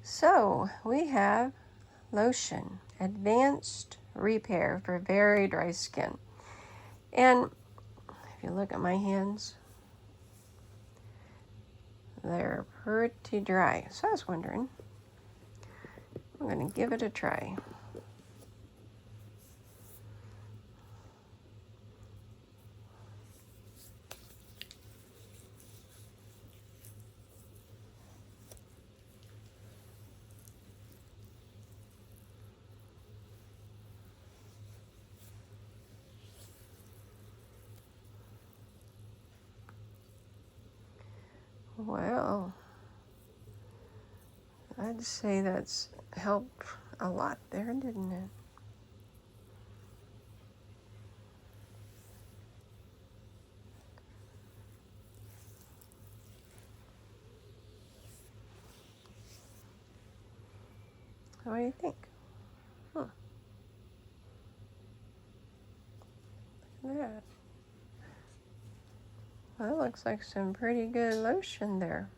So we have Lotion, Advanced Repair for Very Dry Skin. And if you look at my hands, they're pretty dry. So I was wondering, I'm going to give it a try. Well, I'd say that's helped a lot there, didn't it? What do you think? Look at that. Well, that looks like some pretty good lotion there.